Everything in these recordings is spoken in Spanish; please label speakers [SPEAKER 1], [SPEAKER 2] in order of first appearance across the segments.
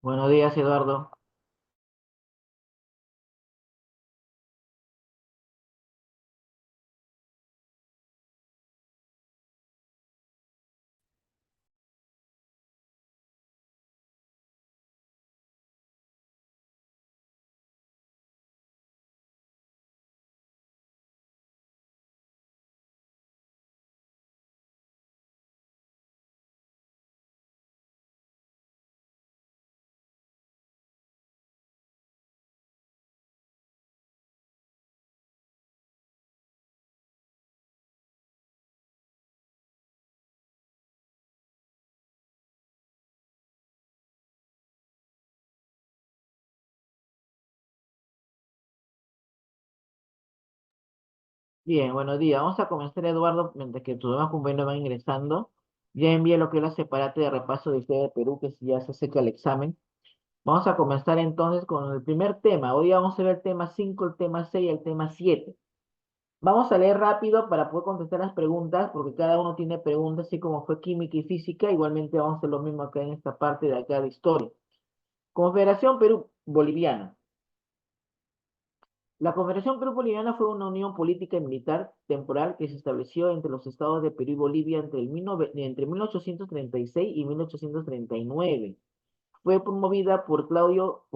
[SPEAKER 1] Buenos días, Eduardo. Bien, buenos días. Vamos a comenzar, Eduardo, mientras que tus demás compañeros van ingresando. Ya envié lo que es la separate de repaso de Historia de Perú, que si ya se acerca el examen. Vamos a comenzar entonces con el primer tema. Hoy vamos a ver el tema 5, el tema 6 y el tema 7. Vamos a leer rápido para poder contestar las preguntas, porque cada uno tiene preguntas, así como fue química y física. Igualmente vamos a hacer lo mismo acá en esta parte de acá de historia. Confederación Perú Boliviana. La Confederación Perú-Boliviana fue una unión política y militar temporal que se estableció entre los estados de Perú y Bolivia entre 1836 y 1839. Fue promovida por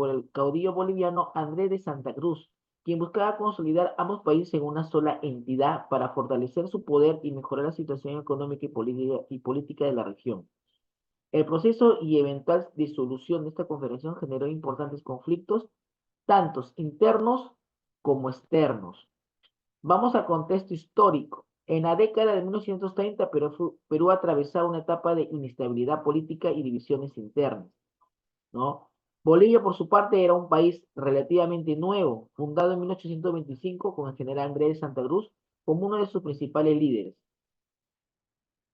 [SPEAKER 1] el caudillo boliviano Andrés de Santa Cruz, quien buscaba consolidar ambos países en una sola entidad para fortalecer su poder y mejorar la situación económica y política de la región. El proceso y eventual disolución de esta confederación generó importantes conflictos, tantos internos como externos. Vamos al contexto histórico. En la década de 1930, Perú atravesaba una etapa de inestabilidad política y divisiones internas, ¿no? Bolivia, por su parte, era un país relativamente nuevo, fundado en 1825 con el general Andrés de Santa Cruz como uno de sus principales líderes,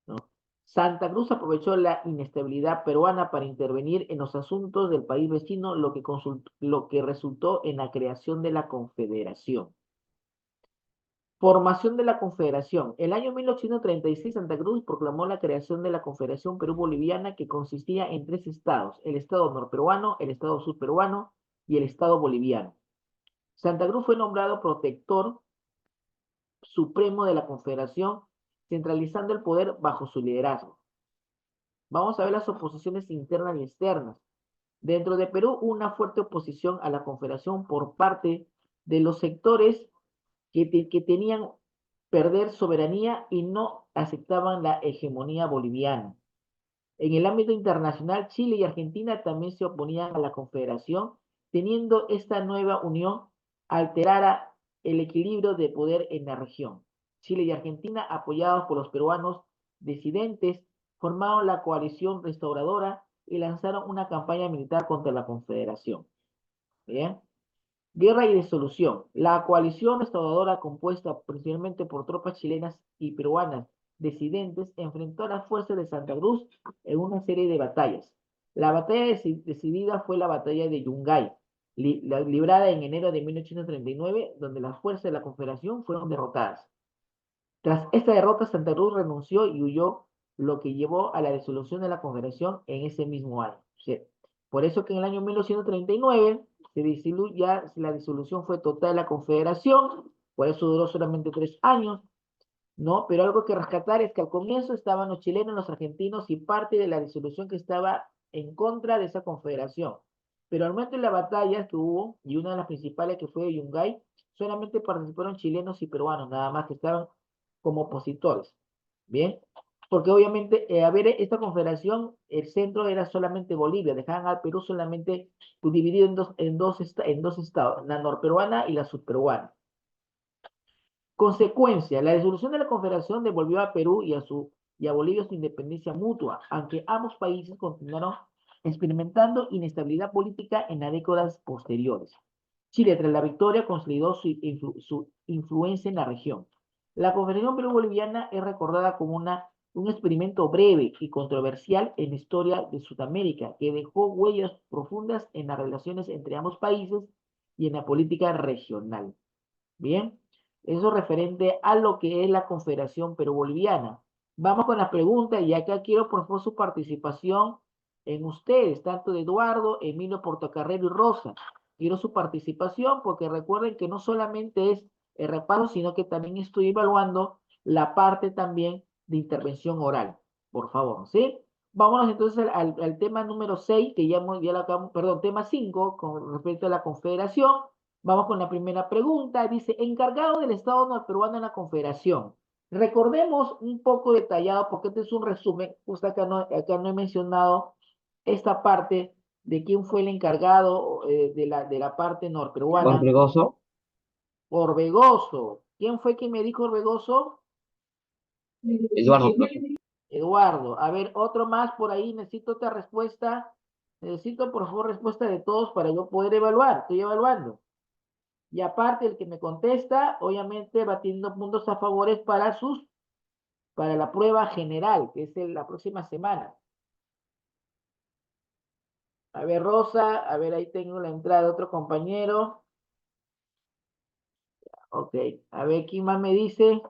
[SPEAKER 1] ¿no? Santa Cruz aprovechó la inestabilidad peruana para intervenir en los asuntos del país vecino, lo que resultó en la creación de la Confederación. Formación de la Confederación. El año 1836, Santa Cruz proclamó la creación de la Confederación Perú-Boliviana, que consistía en tres estados: el estado norperuano, el estado surperuano y el estado boliviano. Santa Cruz fue nombrado protector supremo de la Confederación, centralizando el poder bajo su liderazgo. Vamos a ver las oposiciones internas y externas. Dentro de Perú, una fuerte oposición a la Confederación por parte de los sectores que tenían perder soberanía y no aceptaban la hegemonía boliviana. En el ámbito internacional, Chile y Argentina también se oponían a la Confederación, teniendo esta nueva unión alterara el equilibrio de poder en la región. Chile y Argentina, apoyados por los peruanos disidentes, formaron la coalición restauradora y lanzaron una campaña militar contra la Confederación. ¿Bien? Guerra y disolución. La coalición restauradora, compuesta principalmente por tropas chilenas y peruanas disidentes, enfrentó a las fuerzas de Santa Cruz en una serie de batallas. La batalla decidida fue la batalla de Yungay, librada en enero de 1839, donde las fuerzas de la Confederación fueron derrotadas. Tras esta derrota, Santa Cruz renunció y huyó, lo que llevó a la disolución de la Confederación en ese mismo año. Sí. Por eso que en el año 1939 ya la disolución fue total de la Confederación, por eso duró solamente 3 años, ¿no? Pero algo que rescatar es que al comienzo estaban los chilenos, los argentinos y parte de la disolución que estaba en contra de esa confederación. Pero al momento de la batalla que hubo, y una de las principales que fue Yungay, solamente participaron chilenos y peruanos, nada más que estaban como opositores. Bien, porque obviamente, a ver, esta confederación, el centro era solamente Bolivia, dejaban al Perú solamente dividido en dos estados, la norperuana y la subperuana. Consecuencia, la disolución de la Confederación devolvió a Perú y a Bolivia su independencia mutua, aunque ambos países continuaron experimentando inestabilidad política en las décadas posteriores. Chile, tras la victoria, consolidó su influencia en la región. La Confederación Perú-Boliviana es recordada como un experimento breve y controversial en la historia de Sudamérica, que dejó huellas profundas en las relaciones entre ambos países y en la política regional. Bien, eso referente a lo que es la Confederación Perú-Boliviana. Vamos con la pregunta y acá quiero por favor su participación en ustedes, tanto de Eduardo, Emilio Portocarrero y Rosa. Quiero su participación porque recuerden que no solamente es el repaso, sino que también estoy evaluando la parte también de intervención oral. Por favor, ¿sí? Vámonos entonces al tema número 6, que ya lo acabamos, perdón, tema 5, con respecto a la Confederación. Vamos con la primera pregunta. Dice, encargado del Estado norperuano en la Confederación. Recordemos un poco detallado, porque este es un resumen, justo acá no he mencionado esta parte de quién fue el encargado de la parte norperuana.
[SPEAKER 2] Orbegoso,
[SPEAKER 1] Orbegoso. ¿Quién fue quien me dijo Orbegoso?
[SPEAKER 2] Eduardo.
[SPEAKER 1] Eduardo. A ver, otro más por ahí. Necesito otra respuesta. Necesito, por favor, respuesta de todos para yo poder evaluar. Estoy evaluando. Y aparte, el que me contesta, obviamente va teniendo puntos a favores para la prueba general, que es la próxima semana. A ver, Rosa, a ver, ahí tengo la entrada de otro compañero. Ok, a ver, ¿quién más me dice?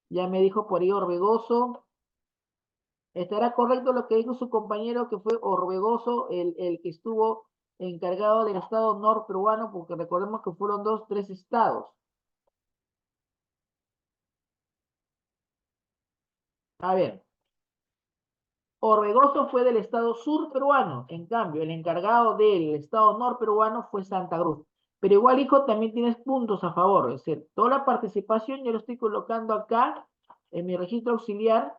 [SPEAKER 1] Ya me dijo por ahí Orbegoso. ¿Estará correcto lo que dijo su compañero que fue Orbegoso, el que estuvo encargado del estado norperuano? Porque recordemos que fueron tres estados. A ver, Orbegoso fue del estado sur peruano, en cambio, el encargado del estado norperuano fue Santa Cruz. Pero igual, hijo, también tienes puntos a favor, es decir, toda la participación yo lo estoy colocando acá en mi registro auxiliar,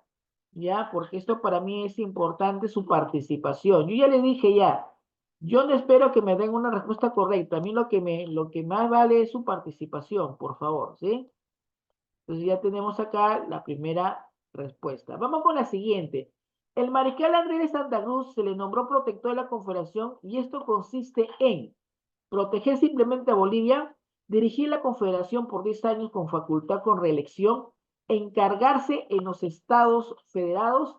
[SPEAKER 1] ya, porque esto para mí es importante su participación. Yo ya le dije ya, yo no espero que me den una respuesta correcta, a mí lo que más vale es su participación, por favor, ¿sí? Entonces ya tenemos acá la primera respuesta. Vamos con la siguiente. El mariscal Andrés de Santa Cruz se le nombró protector de la Confederación y esto consiste en proteger simplemente a Bolivia, dirigir la Confederación por 10 años con facultad con reelección, encargarse en los estados federados,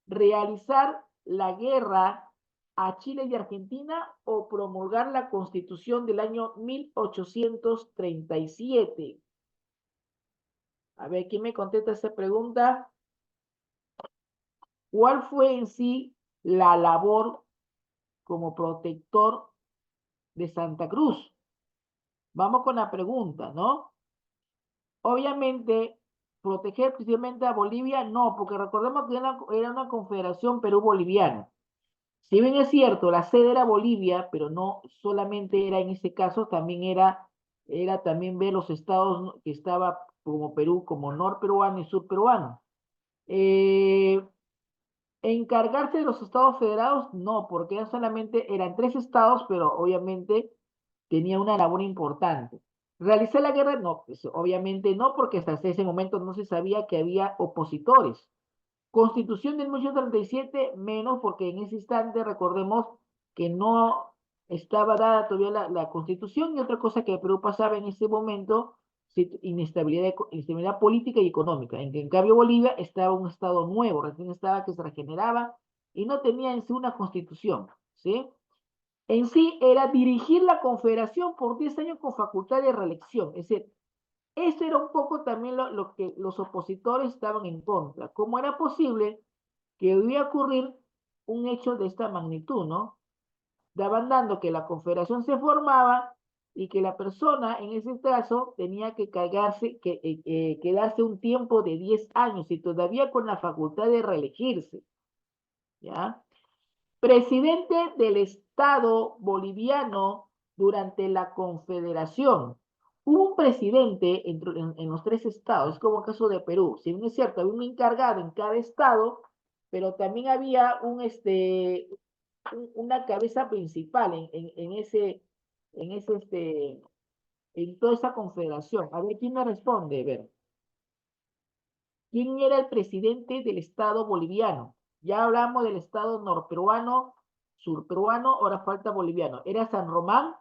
[SPEAKER 1] realizar la guerra a Chile y Argentina o promulgar la Constitución del año 1837. A ver, ¿quién me contesta esa pregunta? ¿Cuál fue en sí la labor como protector de Santa Cruz? Vamos con la pregunta, ¿no? Obviamente, proteger precisamente a Bolivia, no, porque recordemos que era una confederación Perú-Boliviana. Si bien es cierto, la sede era Bolivia, pero no solamente era en ese caso, también era también ver los estados que estaba como Perú, como norperuano y surperuano. Eh, Encargarse de los estados federados, no, porque eran tres estados, pero obviamente tenía una labor importante. ¿Realizar la guerra? No, pues obviamente no, porque hasta ese momento no se sabía que había opositores. Constitución del 1837, menos, porque en ese instante recordemos que no estaba dada todavía la Constitución, y otra cosa que Perú pasaba en ese momento, inestabilidad política y económica. En cambio Bolivia estaba un estado nuevo, recién estaba que se regeneraba y no tenía en sí una Constitución, ¿sí? En sí era dirigir la Confederación por 10 años con facultad de reelección, es decir, eso era un poco también lo que los opositores estaban en contra. ¿Cómo era posible que iba a ocurrir un hecho de esta magnitud, ¿no? Daban dando que la confederación se formaba y que la persona, en ese caso, tenía que quedarse un tiempo de 10 años y todavía con la facultad de reelegirse, ¿ya? Presidente del Estado boliviano durante la Confederación. Hubo un presidente en los tres estados, es como el caso de Perú. Si bien es cierto, había un encargado en cada estado, pero también había una cabeza principal en toda esa confederación. A ver, ¿quién me responde? A ver, ¿quién era el presidente del Estado boliviano? Ya hablamos del Estado norperuano, surperuano, ahora falta boliviano. ¿Era San Román,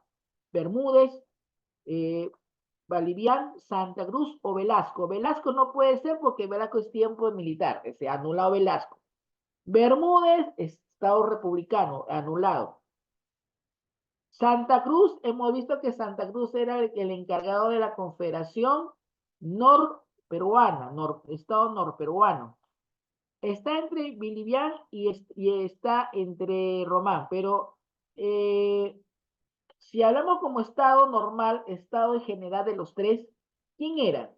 [SPEAKER 1] Bermúdez, eh, Bolivian, Santa Cruz o Velasco? Velasco no puede ser porque Velasco es tiempo militar, se ha anulado Velasco. Bermúdez, Estado republicano, anulado. Santa Cruz, hemos visto que Santa Cruz era el encargado de la Confederación Norperuana, Estado norperuano. Está entre Bilivián y está entre Román, pero si hablamos como estado normal, estado en general de los tres, ¿quién era?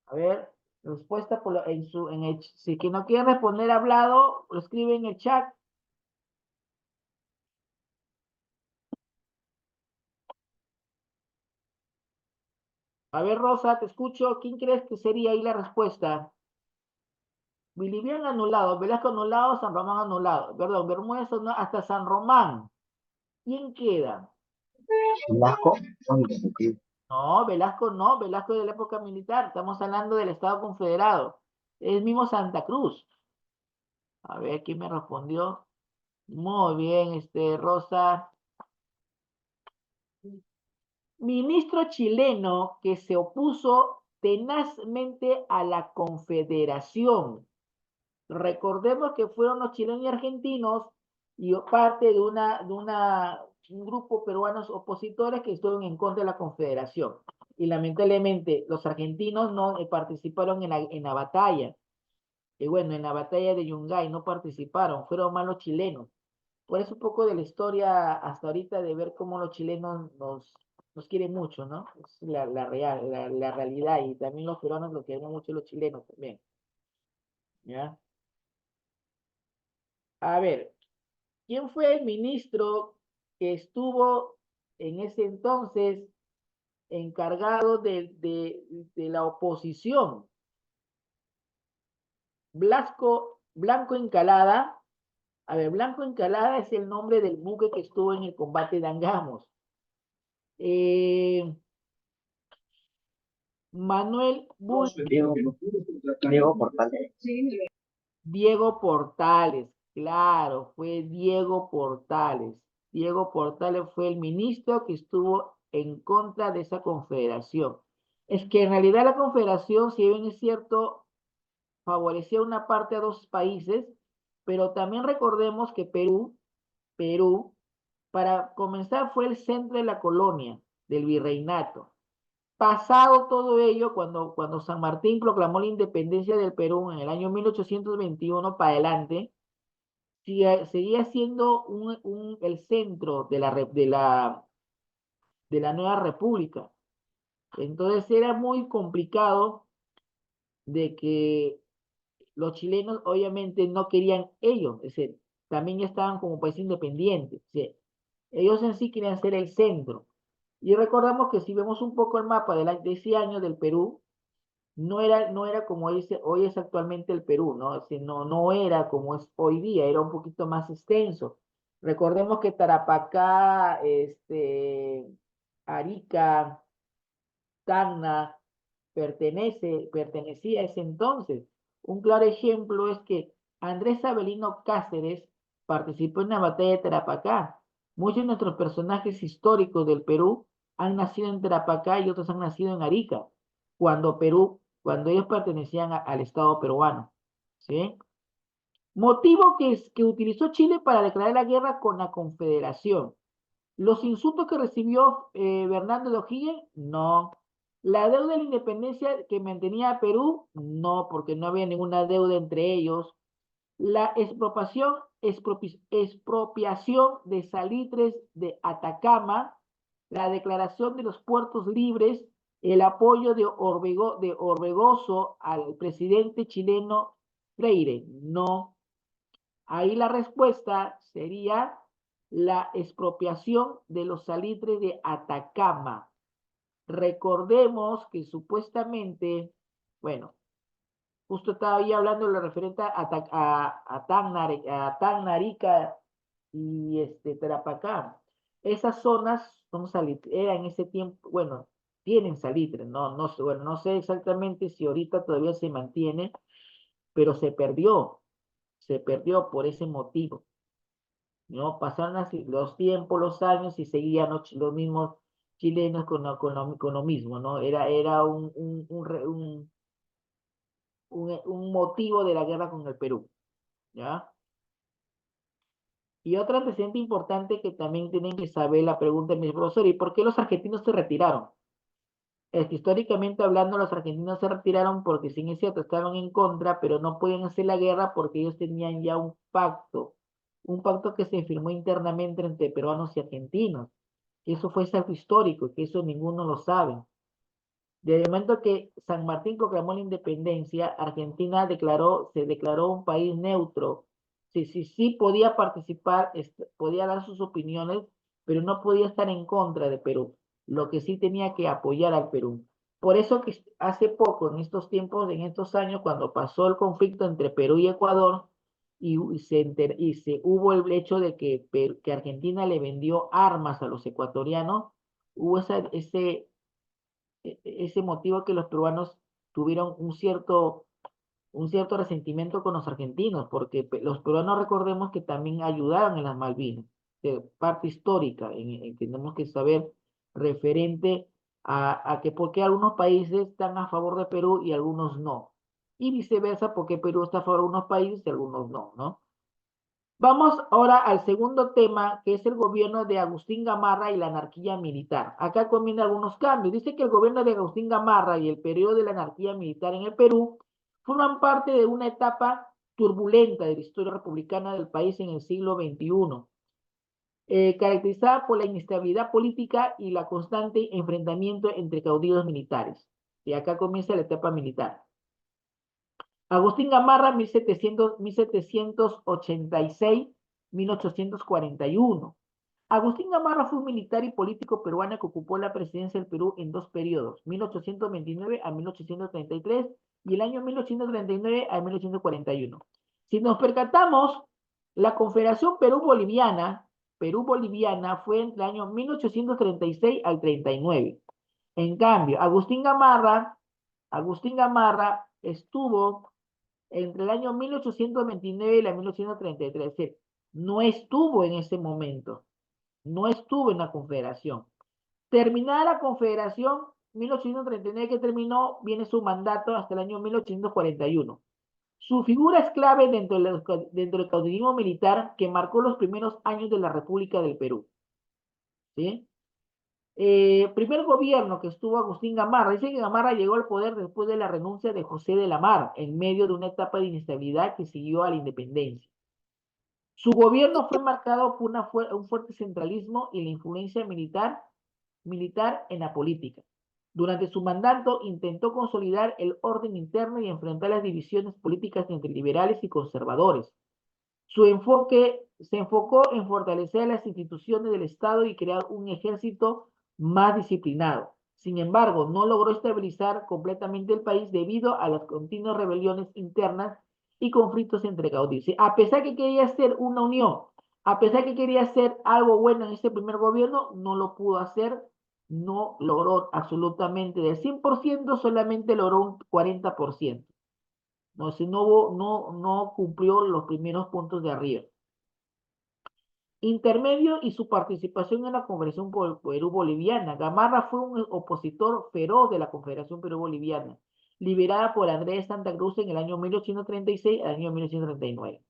[SPEAKER 1] A ver, respuesta si que no quiere responder hablado, lo escribe en el chat. A ver, Rosa, te escucho. ¿Quién crees que sería ahí la respuesta? Bilivian anulado, Velasco anulado, San Román anulado. Perdón, Bermúdez hasta San Román. ¿Quién queda?
[SPEAKER 2] Velasco, son discutidos.
[SPEAKER 1] No, Velasco es de la época militar. Estamos hablando del Estado Confederado. Es mismo Santa Cruz. A ver, ¿quién me respondió? Muy bien, Rosa. Ministro chileno que se opuso tenazmente a la Confederación. Recordemos que fueron los chilenos y argentinos y parte un grupo peruanos opositores que estuvieron en contra de la Confederación. Y lamentablemente los argentinos no participaron en la batalla. Y bueno, en la batalla de Yungay no participaron, fueron más los chilenos. Por eso un poco de la historia hasta ahorita de ver cómo los chilenos nos quieren mucho, ¿no? Es la realidad. Y también los peruanos lo quieren mucho los chilenos también. ¿Ya? A ver, ¿quién fue el ministro que estuvo en ese entonces encargado de la oposición? Blanco Encalada. A ver, Blanco Encalada es el nombre del buque que estuvo en el combate de Angamos. Eh, Manuel Bull.
[SPEAKER 2] Diego Portales.
[SPEAKER 1] Diego Portales, claro, fue Diego Portales. Diego Portales fue el ministro que estuvo en contra de esa confederación. Es que en realidad la confederación, si bien es cierto, favorecía una parte a dos países, pero también recordemos que Perú, para comenzar, fue el centro de la colonia, del virreinato. Pasado todo ello, cuando San Martín proclamó la independencia del Perú en el año 1821 para adelante, seguía siendo el centro de la nueva república. Entonces era muy complicado de que los chilenos obviamente no querían ellos, es decir, también estaban como país independiente. Es decir, ellos en sí querían ser el centro. Y recordamos que si vemos un poco el mapa de ese año del Perú, no era como hoy es actualmente el Perú, ¿no? Es decir, no era como es hoy día, era un poquito más extenso. Recordemos que Tarapacá, Arica, Tacna, pertenecía a ese entonces. Un claro ejemplo es que Andrés Avelino Cáceres participó en la batalla de Tarapacá. Muchos de nuestros personajes históricos del Perú han nacido en Tarapacá y otros han nacido en Arica, cuando ellos pertenecían al Estado peruano. ¿Sí? Motivo que utilizó Chile para declarar la guerra con la Confederación. ¿Los insultos que recibió Bernardo de O'Higgins? No. ¿La deuda de la independencia que mantenía Perú? No, porque no había ninguna deuda entre ellos. La expropiación de salitres de Atacama, la declaración de los puertos libres, el apoyo de Orbegoso al presidente chileno Freire. No. Ahí la respuesta sería la expropiación de los salitres de Atacama. Recordemos que supuestamente, bueno, justo estaba ahí hablando de lo referente a Tacna, y Tarapacá. Esas zonas eran en ese tiempo, bueno, tienen salitre, bueno, no sé exactamente si ahorita todavía se mantiene, pero se perdió por ese motivo, ¿no? Pasaron así los tiempos, los años y seguían los mismos chilenos con lo mismo, ¿no? Era un motivo de la guerra con el Perú, ¿ya? Y otro antecedente importante que también tienen que saber la pregunta de mi profesor, ¿y por qué los argentinos se retiraron? Es que históricamente hablando, los argentinos se retiraron porque, sí es cierto, estaban en contra, pero no podían hacer la guerra porque ellos tenían ya un pacto que se firmó internamente entre peruanos y argentinos. Eso fue algo histórico, que eso ninguno lo sabe. Desde el momento que San Martín proclamó la independencia, Argentina se declaró un país neutro. Sí, sí, sí podía participar, podía dar sus opiniones, pero no podía estar en contra de Perú. Lo que sí tenía que apoyar al Perú. Por eso que hace poco, en estos tiempos, en estos años, cuando pasó el conflicto entre Perú y Ecuador, hubo el hecho de que Argentina le vendió armas a los ecuatorianos, hubo ese motivo que los peruanos tuvieron un cierto resentimiento con los argentinos, porque los peruanos recordemos que también ayudaron en las Malvinas, parte histórica, tenemos que saber referente a que por qué algunos países están a favor de Perú y algunos no, y viceversa, porque Perú está a favor de unos países y algunos no, ¿no? Vamos ahora al segundo tema, que es el gobierno de Agustín Gamarra y la anarquía militar. Acá comienzan algunos cambios. Dice que el gobierno de Agustín Gamarra y el periodo de la anarquía militar en el Perú forman parte de una etapa turbulenta de la historia republicana del país en el siglo XXI, caracterizada por la inestabilidad política y la constante enfrentamiento entre caudillos militares. Y acá comienza la etapa militar. Agustín Gamarra, 1786-1841. Agustín Gamarra fue un militar y político peruano que ocupó la presidencia del Perú en dos periodos, 1829 a 1833 y el año 1839 a 1841. Si nos percatamos, la Confederación Perú-Boliviana fue entre el año 1836 al 39. En cambio, Agustín Gamarra estuvo entre el año 1829 y la 1833. Es decir, no estuvo en ese momento, no estuvo en la Confederación. Terminada la Confederación, 1839 que terminó, viene su mandato hasta el año 1841. Su figura es clave dentro del caudillismo militar que marcó los primeros años de la República del Perú. ¿Sí? Primer gobierno que estuvo Agustín Gamarra. Dice que Gamarra llegó al poder después de la renuncia de José de la Mar, en medio de una etapa de inestabilidad que siguió a la independencia. Su gobierno fue marcado por un fuerte centralismo y la influencia militar en la política. Durante su mandato intentó consolidar el orden interno y enfrentar las divisiones políticas entre liberales y conservadores. Su enfoque se enfocó en fortalecer las instituciones del Estado y crear un ejército más disciplinado. Sin embargo, no logró estabilizar completamente el país debido a las continuas rebeliones internas y conflictos entre caudillos. A pesar que quería hacer una unión, a pesar que quería hacer algo bueno en este primer gobierno, no lo pudo hacer, no logró absolutamente del 100%, solamente logró un 40%. No, si no cumplió los primeros puntos de arriba. Intermedio y su participación en la Confederación Perú-Boliviana. Gamarra fue un opositor feroz de la Confederación Perú-Boliviana, liberada por Andrés Santa Cruz en el año 1836 al año 1839.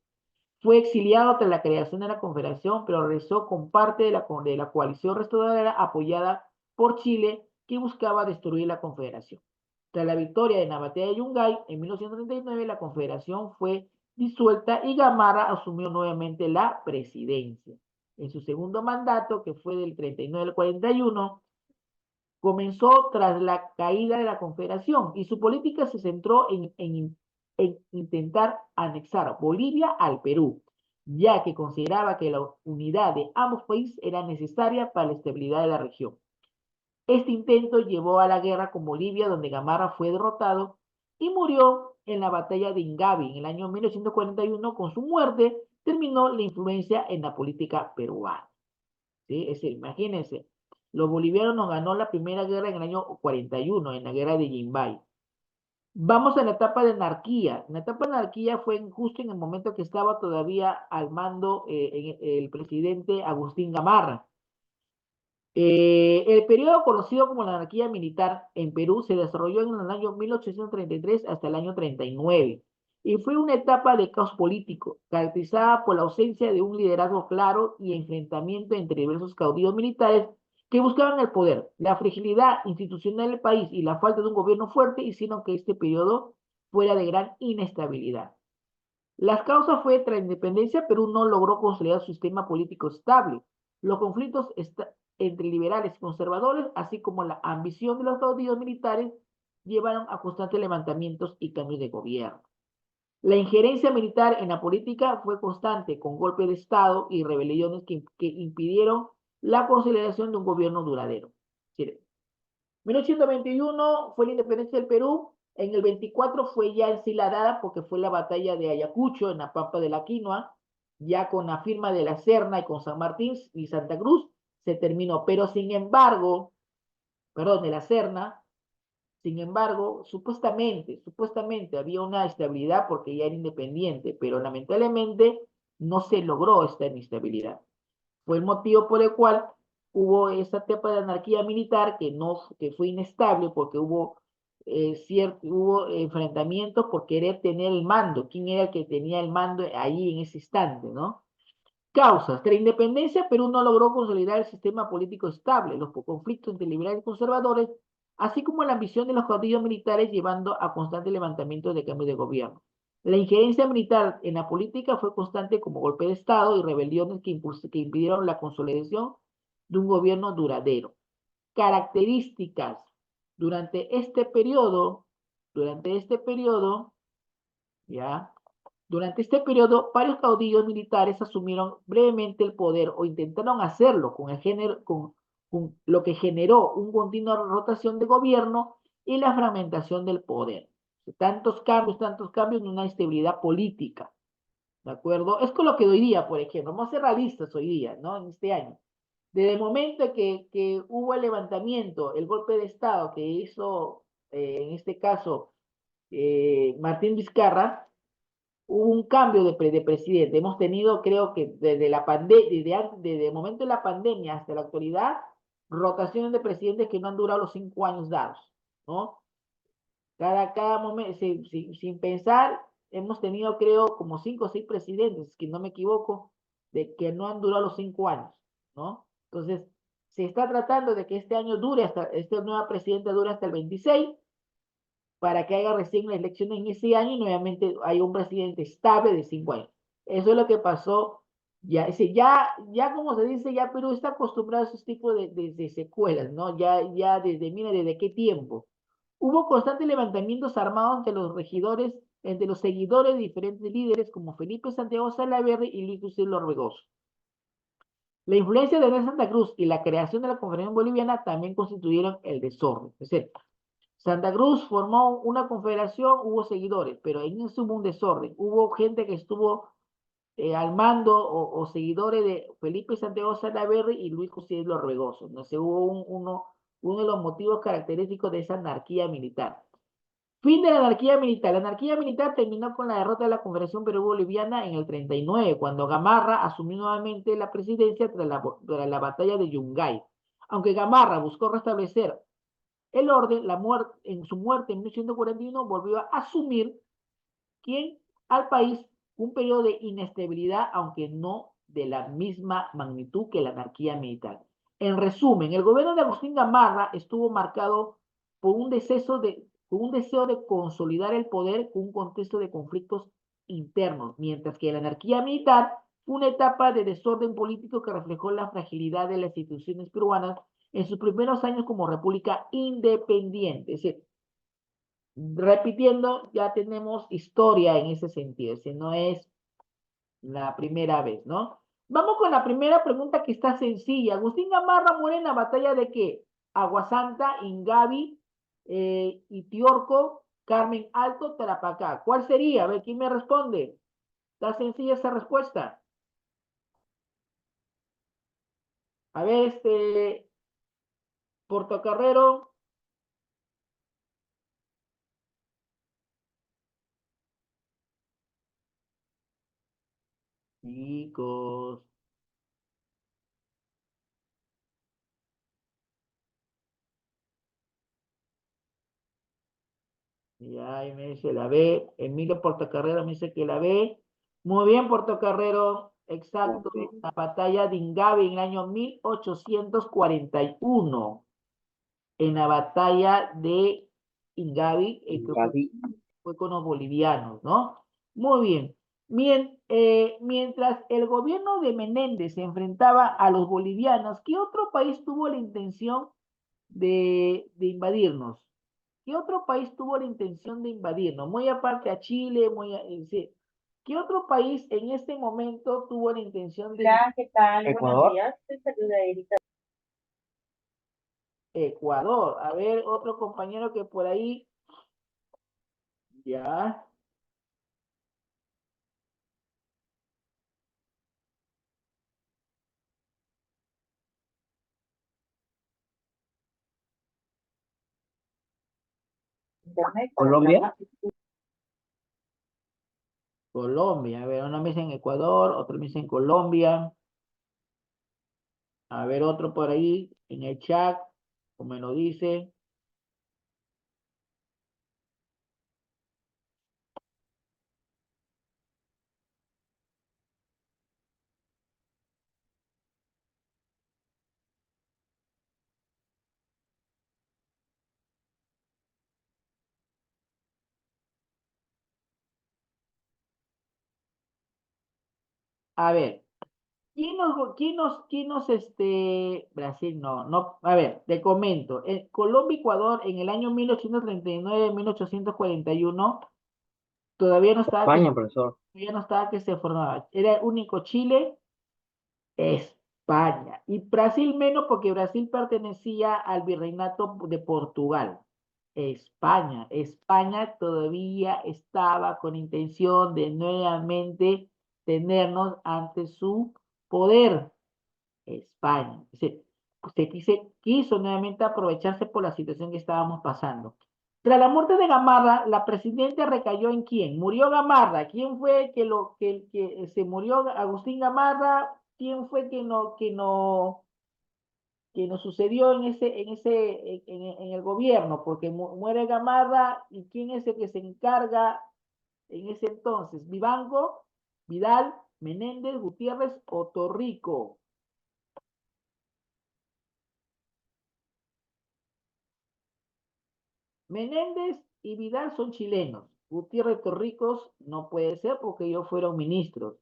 [SPEAKER 1] Fue exiliado tras la creación de la Confederación, pero regresó con parte de la coalición restauradora apoyada por Chile, que buscaba destruir la Confederación. Tras la victoria en la batalla de Yungay en 1939, la Confederación fue disuelta y Gamarra asumió nuevamente la presidencia. En su segundo mandato, que fue del 39 al 41, comenzó tras la caída de la Confederación y su política se centró en intentar anexar Bolivia al Perú, ya que consideraba que la unidad de ambos países era necesaria para la estabilidad de la región. Este intento llevó a la guerra con Bolivia, donde Gamarra fue derrotado y murió en la batalla de Ingavi en el año 1941. Con su muerte terminó la influencia en la política peruana. ¿Sí? Es decir, imagínense, los bolivianos nos ganó la primera guerra en el año 41, en la guerra de Yimbay. Vamos a la etapa de anarquía. La etapa de anarquía fue justo en el momento que estaba todavía al mando el presidente Agustín Gamarra. El periodo conocido como la anarquía militar en Perú se desarrolló en el año 1833 hasta el año 39 y fue una etapa de caos político, caracterizada por la ausencia de un liderazgo claro y enfrentamiento entre diversos caudillos militares que buscaban el poder. La fragilidad institucional del país y la falta de un gobierno fuerte hicieron que este periodo fuera de gran inestabilidad. Las causas fue tras la independencia, Perú no logró consolidar su sistema político estable. Los conflictos entre liberales y conservadores, así como la ambición de los caudillos militares, llevaron a constantes levantamientos y cambios de gobierno. La injerencia militar en la política fue constante, con golpes de Estado y rebeliones que impidieron la consolidación de un gobierno duradero. 1821 fue la independencia del Perú. En el 24 fue ya en sí la dada porque fue la batalla de Ayacucho en la Pampa de la Quinoa, ya con la firma de la Serna y con San Martín y Santa Cruz se terminó. Pero sin embargo, perdón, de la Serna, sin embargo, supuestamente había una estabilidad porque ya era independiente, pero lamentablemente no se logró esta inestabilidad. Fue el motivo por el cual hubo esa etapa de anarquía militar que fue inestable porque hubo enfrentamientos por querer tener el mando. ¿Quién era el que tenía el mando ahí en ese instante, no? Causas. Tras la independencia, Perú no logró consolidar el sistema político estable, los conflictos entre liberales y conservadores, así como la ambición de los caudillos militares llevando a constantes levantamientos de cambio de gobierno. La injerencia militar en la política fue constante como golpe de Estado y rebeliones que impidieron la consolidación de un gobierno duradero. Características. Durante este periodo, ya, durante este periodo, varios caudillos militares asumieron brevemente el poder o intentaron hacerlo con lo que generó una continua rotación de gobierno y la fragmentación del poder. Tantos cambios en una estabilidad política. ¿De acuerdo? Es con lo que hoy día, por ejemplo, vamos a ser realistas hoy día, ¿no? En este año. Desde el momento que hubo el levantamiento, el golpe de Estado que hizo, en este caso, Martín Vizcarra, hubo un cambio de presidente. Hemos tenido, creo que desde el momento de la pandemia hasta la actualidad, rotaciones de presidentes que no han durado los 5 años dados, ¿no? Cada momento, sin pensar, hemos tenido, creo, como 5 o 6 presidentes, que no me equivoco, de que no han durado los 5 años, ¿no? Entonces, se está tratando de que este año esta nueva presidenta dure hasta el 26, para que haya recién la elección en ese año y nuevamente hay un presidente estable de 5 años. Eso es lo que pasó. Ya como se dice, ya Perú está acostumbrado a esos tipos de secuelas, ¿no? Mira, ¿desde qué tiempo? Hubo constantes levantamientos armados entre los seguidores de diferentes líderes como Felipe Santiago Salaverry y Luis José Orbegoso. La influencia de Daniel Santa Cruz y la creación de la Confederación Boliviana también constituyeron el desorden. Es decir, Santa Cruz formó una confederación, hubo seguidores, pero en eso hubo un desorden. Hubo gente que estuvo al mando o seguidores de Felipe Santiago Salaverry y Luis José Orbegoso. No sé, hubo uno de los motivos característicos de esa anarquía militar. Fin de la anarquía militar. La anarquía militar terminó con la derrota de la Confederación Perú-Boliviana en el 39, cuando Gamarra asumió nuevamente la presidencia tras la batalla de Yungay. Aunque Gamarra buscó restablecer el orden, en su muerte en 1941 volvió a asumir al país un periodo de inestabilidad, aunque no de la misma magnitud que la anarquía militar. En resumen, el gobierno de Agustín Gamarra estuvo marcado por por un deseo de consolidar el poder con un contexto de conflictos internos, mientras que la anarquía militar fue una etapa de desorden político que reflejó la fragilidad de las instituciones peruanas en sus primeros años como república independiente. Es decir, repitiendo, ya tenemos historia en ese sentido, si no es la primera vez, ¿no? Vamos con la primera pregunta que está sencilla. Agustín Gamarra muere en la batalla de qué? Aguasanta, Ingavi, Itiorco, Carmen Alto, Tarapacá. ¿Cuál sería? A ver, ¿quién me responde? Está sencilla esa respuesta. A ver, Portocarrero. Chicos, ya ahí me dice la B. Emilio Portocarrero me dice que la B. Muy bien, Portocarrero. exacto, la batalla de Ingavi en el año 1841. En la batalla de Ingavi, que fue,
[SPEAKER 2] Gaby,
[SPEAKER 1] fue con los bolivianos, ¿no? Muy bien. Mientras el gobierno de Menéndez se enfrentaba a los bolivianos, ¿qué otro país tuvo la intención de invadirnos? ¿Qué otro país tuvo la intención de invadirnos? Muy aparte a Chile, sí. ¿Qué otro país en este momento tuvo la intención de
[SPEAKER 3] Hola, ¿qué tal? Buenos
[SPEAKER 2] Ecuador,
[SPEAKER 3] días. Te saluda Erika.
[SPEAKER 1] Ecuador? A ver, otro compañero que por ahí, ya.
[SPEAKER 3] Internet para
[SPEAKER 2] Colombia,
[SPEAKER 3] hablar.
[SPEAKER 1] Colombia, a ver, una mesa en Ecuador, otra mesa en Colombia, a ver otro por ahí en el chat, como me lo dice. A ver, Brasil, no, a ver, te comento, Colombia y Ecuador en el año 1839, 1841, todavía no estaba que,
[SPEAKER 2] España, profesor.
[SPEAKER 1] todavía no estaba que se formaba, era el único Chile, España, y Brasil menos porque Brasil pertenecía al virreinato de Portugal. España todavía estaba con intención de nuevamente tenernos ante su poder. España. Quiso nuevamente aprovecharse por la situación que estábamos pasando. Tras la muerte de Gamarra, la presidenta recayó en quién? Murió Gamarra. ¿Quién fue que se murió Agustín Gamarra? ¿Quién fue que nos sucedió en el gobierno? Porque muere Gamarra y ¿quién es el que se encarga en ese entonces? Vivanco, Vidal, Menéndez, Gutiérrez o Torrico. Menéndez y Vidal son chilenos. Gutiérrez Torricos no puede ser porque ellos fueron ministros.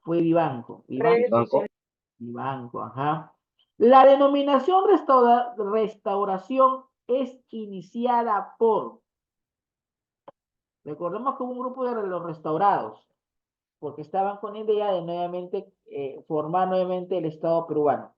[SPEAKER 1] Fue Vivanco.
[SPEAKER 3] Redes
[SPEAKER 2] Banco,
[SPEAKER 3] sociales.
[SPEAKER 1] Vivanco, ajá. La denominación restauración es iniciada por, recordemos que hubo un grupo de los restaurados, porque estaban con la idea de nuevamente formar nuevamente el Estado peruano.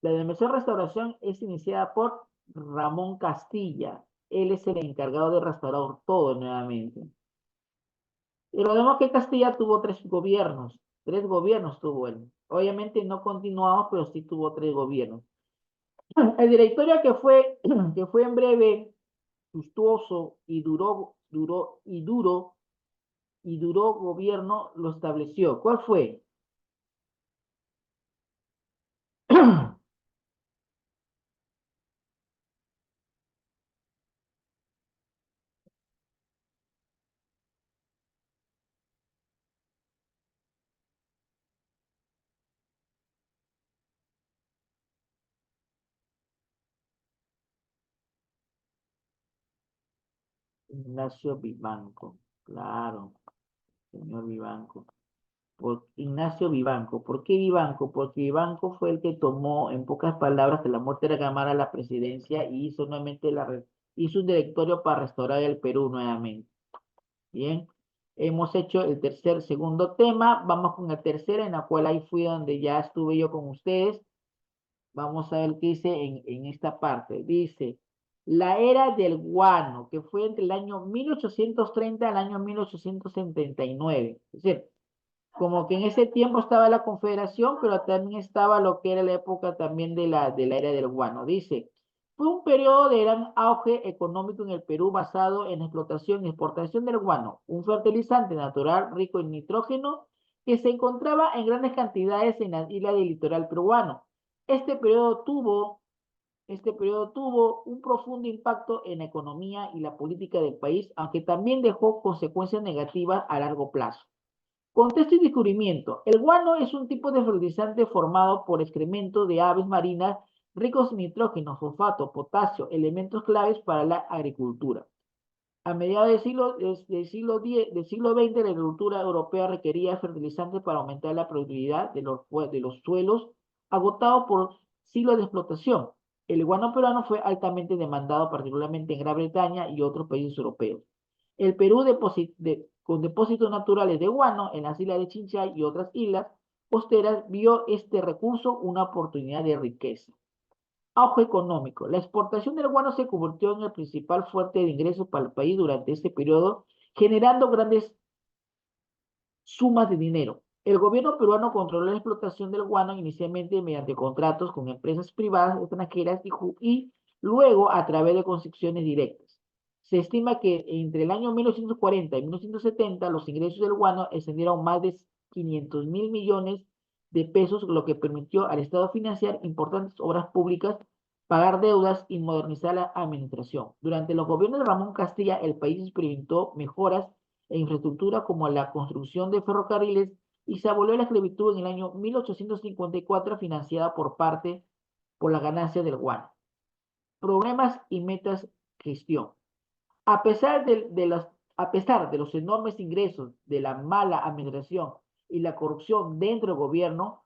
[SPEAKER 1] La denominación restauración es iniciada por Ramón Castilla. Él es el encargado de restaurar todo nuevamente. Y recordemos que Castilla tuvo tres gobiernos tuvo él. Obviamente no continuamos, pero sí tuvo tres gobiernos. El directorio que fue en breve, sustuoso y duró gobierno lo estableció. ¿Cuál fue? Ignacio Vivanco, claro, señor Vivanco. Por Ignacio Vivanco. ¿Por qué Vivanco? Porque Vivanco fue el que tomó, en pocas palabras, que la muerte de la Cámara la presidencia y hizo nuevamente hizo un directorio para restaurar el Perú nuevamente. Bien, hemos hecho el segundo tema. Vamos con el tercero, en la cual ahí fui donde ya estuve yo con ustedes. Vamos a ver qué dice en esta parte. Dice, la era del guano, que fue entre el año 1830 al año 1879. Es decir, como que en ese tiempo estaba la Confederación, pero también estaba lo que era la época también de la era del guano. Dice, fue un periodo de gran auge económico en el Perú basado en la explotación y exportación del guano, un fertilizante natural rico en nitrógeno que se encontraba en grandes cantidades en la isla del litoral peruano. Este periodo tuvo un profundo impacto en la economía y la política del país, aunque también dejó consecuencias negativas a largo plazo. Contexto y descubrimiento. El guano es un tipo de fertilizante formado por excremento de aves marinas ricos en nitrógeno, fosfato, potasio, elementos claves para la agricultura. A mediados del siglo XX, la agricultura europea requería fertilizantes para aumentar la productividad de los suelos, agotados por siglos de explotación. El guano peruano fue altamente demandado, particularmente en Gran Bretaña y otros países europeos. El Perú, con depósitos naturales de guano en las islas de Chinchay y otras islas costeras, vio este recurso una oportunidad de riqueza. Auge económico. La exportación del guano se convirtió en el principal fuente de ingresos para el país durante este periodo, generando grandes sumas de dinero. El gobierno peruano controló la explotación del guano inicialmente mediante contratos con empresas privadas extranjeras y luego a través de concesiones directas. Se estima que entre el año 1940 y 1970 los ingresos del guano ascendieron más de 500.000 millones de pesos, lo que permitió al Estado financiar importantes obras públicas, pagar deudas y modernizar la administración. Durante los gobiernos de Ramón Castilla, el país experimentó mejoras e infraestructura como la construcción de ferrocarriles y se abolió la esclavitud en el año 1854 financiada por las ganancias del guano. Problemas y metas gestión. A pesar a pesar de los enormes ingresos, de la mala administración y la corrupción dentro del gobierno,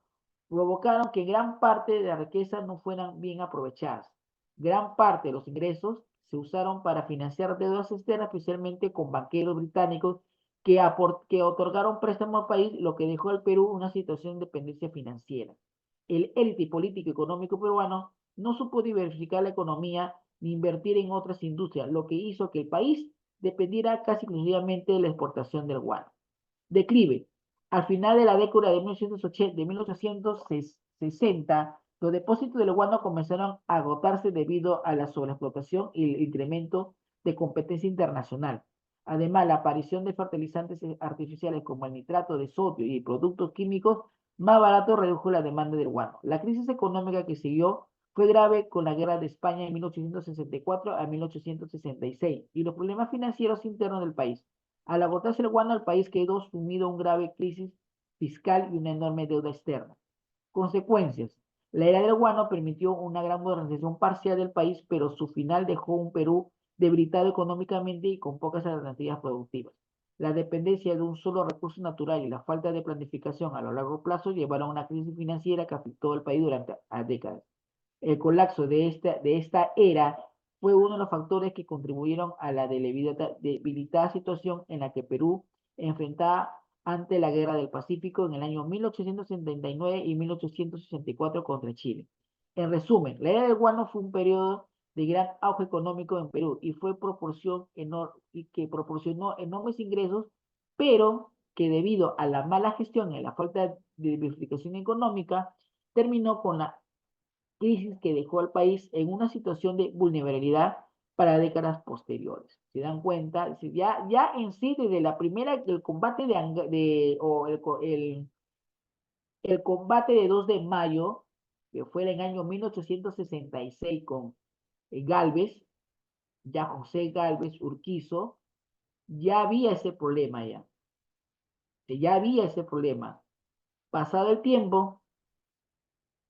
[SPEAKER 1] provocaron que gran parte de la riqueza no fueran bien aprovechadas. Gran parte de los ingresos se usaron para financiar deudas externas, especialmente con banqueros británicos que otorgaron préstamos al país, lo que dejó al Perú una situación de dependencia financiera. El élite político y económico peruano no supo diversificar la economía ni invertir en otras industrias, lo que hizo que el país dependiera casi exclusivamente de la exportación del guano. Declive. Al final de la década de 1860, los depósitos del guano comenzaron a agotarse debido a la sobreexplotación y el incremento de competencia internacional. Además, la aparición de fertilizantes artificiales como el nitrato de sodio y productos químicos más baratos redujo la demanda del guano. La crisis económica que siguió fue grave con la guerra de España en 1864 a 1866 y los problemas financieros internos del país. Al agotarse el guano, el país quedó sumido en una grave crisis fiscal y una enorme deuda externa. Consecuencias. La era del guano permitió una gran modernización parcial del país, pero su final dejó un Perú debilitado económicamente y con pocas alternativas productivas. La dependencia de un solo recurso natural y la falta de planificación a lo largo plazo llevaron a una crisis financiera que afectó al país durante décadas. El colapso de esta era fue uno de los factores que contribuyeron a la debilitada situación en la que Perú enfrentaba ante la Guerra del Pacífico en el año 1879 y 1864 contra Chile. En resumen, la era del guano fue un periodo de gran auge económico en Perú y que proporcionó enormes ingresos, pero que debido a la mala gestión y a la falta de diversificación económica, terminó con la crisis que dejó al país en una situación de vulnerabilidad para décadas posteriores. ¿Se dan cuenta? Ya en sí, desde la primera, el combate o el combate de 2 de mayo, que fue en el año 1866 con Galvez, ya José Galvez Urquizo, ya había ese problema ya. Ya había ese problema. Pasado el tiempo,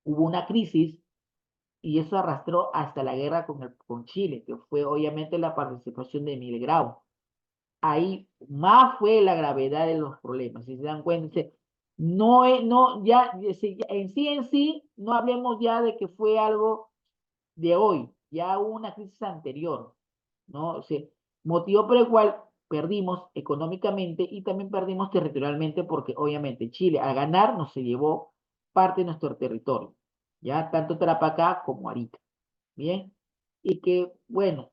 [SPEAKER 1] hubo una crisis y eso arrastró hasta la guerra con Chile, que fue obviamente la participación de Miguel Grau. Ahí más fue la gravedad de los problemas, si se dan cuenta. No, no, ya, en sí, no hablemos ya de que fue algo de hoy, ya hubo una crisis anterior, ¿no? O sea, motivo por el cual perdimos económicamente y también perdimos territorialmente porque obviamente Chile al ganar nos se llevó parte de nuestro territorio, ya tanto Tarapacá como Arica, ¿bien? Y que, bueno,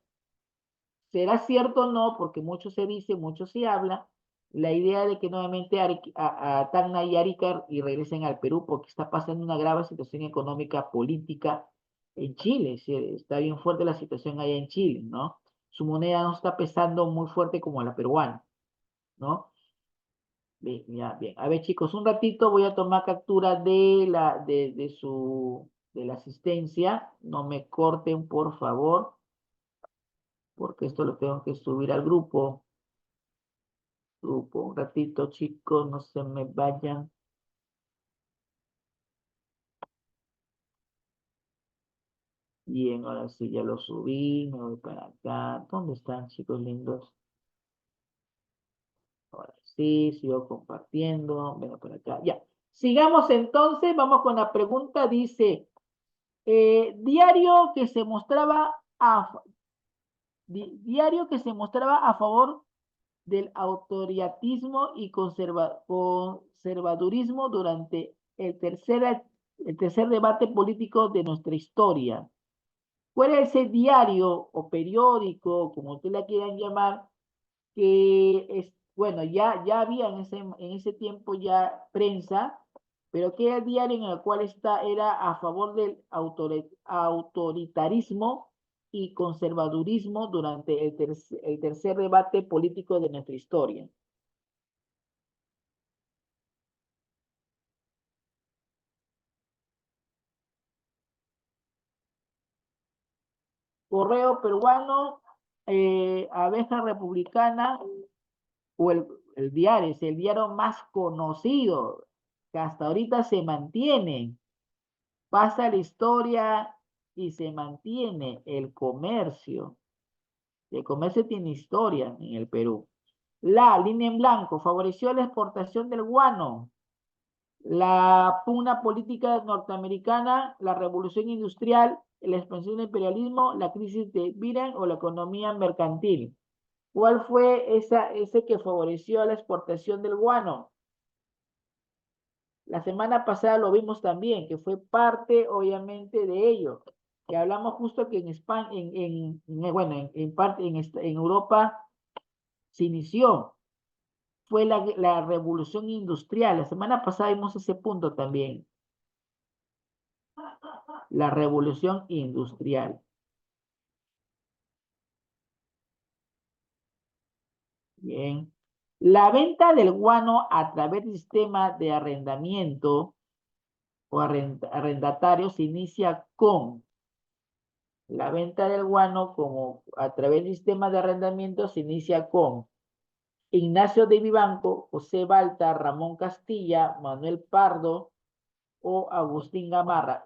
[SPEAKER 1] será cierto o no, porque mucho se dice, mucho se habla, la idea de que nuevamente a Tacna y Arica y regresen al Perú porque está pasando una grave situación económica, política en Chile. Está bien fuerte la situación allá en Chile, ¿no? Su moneda no está pesando muy fuerte como la peruana, ¿no? Bien, ya, bien. A ver, chicos, un ratito voy a tomar captura de su de la asistencia. No me corten, por favor, porque esto lo tengo que subir al grupo. Un ratito, chicos, no se me vayan. Bien, ahora sí ya lo subí, me voy para acá. ¿Dónde están, chicos lindos? Ahora sí, sigo compartiendo. Vengo por acá. Ya. Sigamos entonces, vamos con la pregunta. Dice, diario que se mostraba diario que se mostraba a favor del autoritarismo y conservadurismo durante el tercer debate político de nuestra historia. ¿Cuál es ese diario o periódico, como ustedes la quieran llamar, que es, bueno, ya había en ese tiempo ya prensa, pero que el diario en el cual era a favor del autoritarismo y conservadurismo durante el tercer debate político de nuestra historia? Correo peruano, Abeja Republicana o el diario, es el diario más conocido que hasta ahorita se mantiene. Pasa la historia y se mantiene el comercio. El comercio tiene historia en el Perú. La línea en blanco favoreció la exportación del guano. La pugna política norteamericana, la revolución industrial, la expansión del imperialismo, la crisis de Viren o la economía mercantil. ¿Cuál fue ese que favoreció la exportación del guano? La semana pasada lo vimos también, que fue parte, obviamente, de ello. Que hablamos justo que en España, bueno, en parte, en Europa se inició. Fue la revolución industrial. La semana pasada vimos ese punto también. La revolución industrial. Bien. La venta del guano a través del sistema de arrendamiento o arrendatario se inicia con la venta del guano como a través del sistema de arrendamiento se inicia con Ignacio de Vivanco, José Balta, Ramón Castilla, Manuel Pardo o Agustín Gamarra.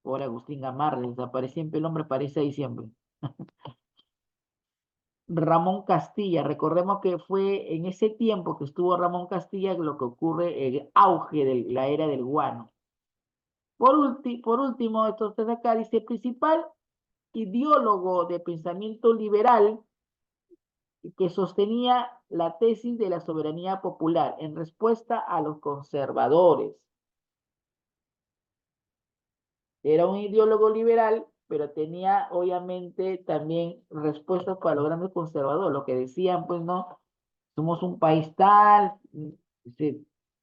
[SPEAKER 1] Por Agustín Gamarra, desaparece siempre el hombre, aparece ahí siempre. Ramón Castilla, recordemos que fue en ese tiempo que estuvo Ramón Castilla lo que ocurre el auge de la era del guano. Por último, entonces acá dice, principal ideólogo de pensamiento liberal que sostenía la tesis de la soberanía popular en respuesta a los conservadores. Era un ideólogo liberal, pero tenía obviamente también respuestas para los grandes conservadores, lo que decían, pues no, somos un país tal,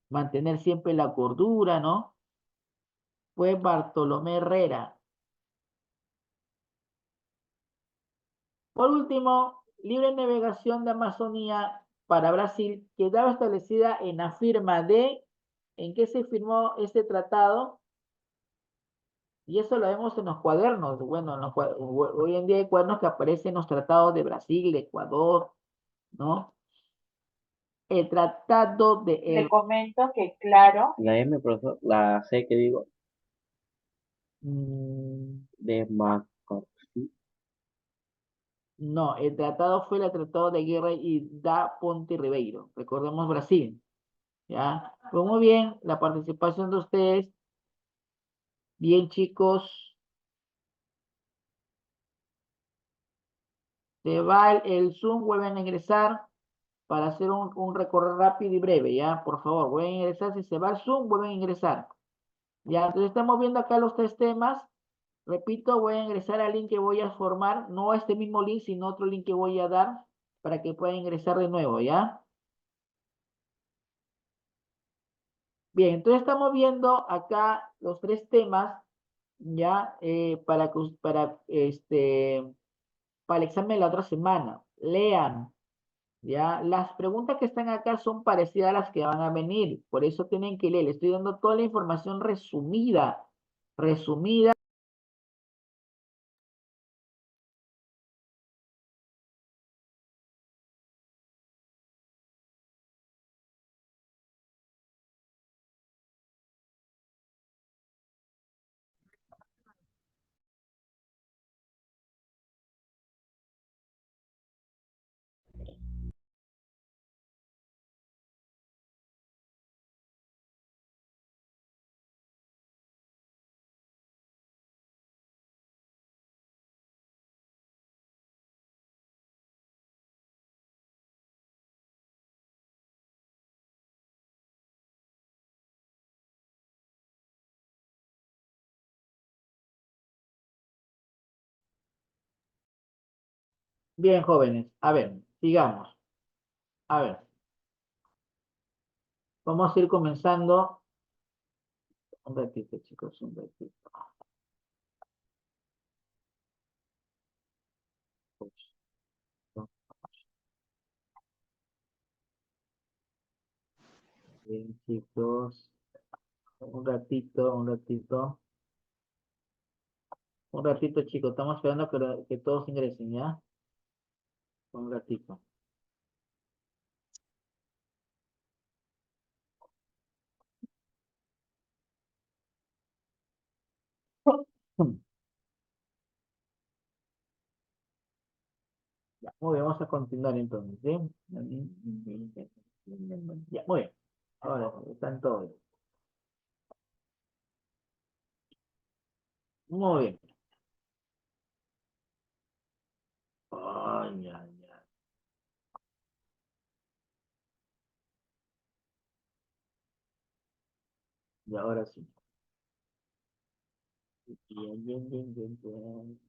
[SPEAKER 1] mantener siempre la cordura, ¿no? Fue Bartolomé Herrera. Por último, libre navegación de Amazonía para Brasil quedaba establecida en la firma ¿en qué se firmó este tratado? Y eso lo vemos en los cuadernos. Bueno, hoy en día hay cuadernos que aparecen en los tratados de Brasil, de Ecuador, ¿no? El tratado de
[SPEAKER 3] Le comento que, claro,
[SPEAKER 2] La M, profesor, la C que digo,
[SPEAKER 1] mm,
[SPEAKER 2] de Macor.
[SPEAKER 1] no, el tratado fue el Tratado de Guerra y da Ponte Ribeiro. Recordemos Brasil, ¿ya? Pues muy bien, la participación de ustedes. Bien, chicos. Se va el Zoom, vuelven a ingresar para hacer un recorrido rápido y breve, ¿ya? Por favor, vuelven a ingresar. Si se va el Zoom, vuelven a ingresar. Ya, entonces estamos viendo acá los tres temas. Repito, voy a ingresar al link que voy a formar, no a este mismo link, sino otro link que voy a dar para que puedan ingresar de nuevo, ¿ya? Bien, entonces estamos viendo acá los tres temas, ¿ya? Para el examen de la otra semana. Lean, ¿ya? Las preguntas que están acá son parecidas a las que van a venir, por eso tienen que leer. Les estoy dando toda la información resumida resumida. Bien, jóvenes, a ver, sigamos. A ver, vamos a ir comenzando. Un ratito, chicos, un ratito. Bien, chicos, un ratito, un ratito. Un ratito, chicos, estamos esperando que todos ingresen, ¿ya? Un ratito. Ya, muy bien, vamos a continuar entonces, ¿sí? Ya, muy bien. Ahora sí, están todos. Muy bien. Ay, ay, ay. Y ahora sí. Bien, bien, bien, bien, bien.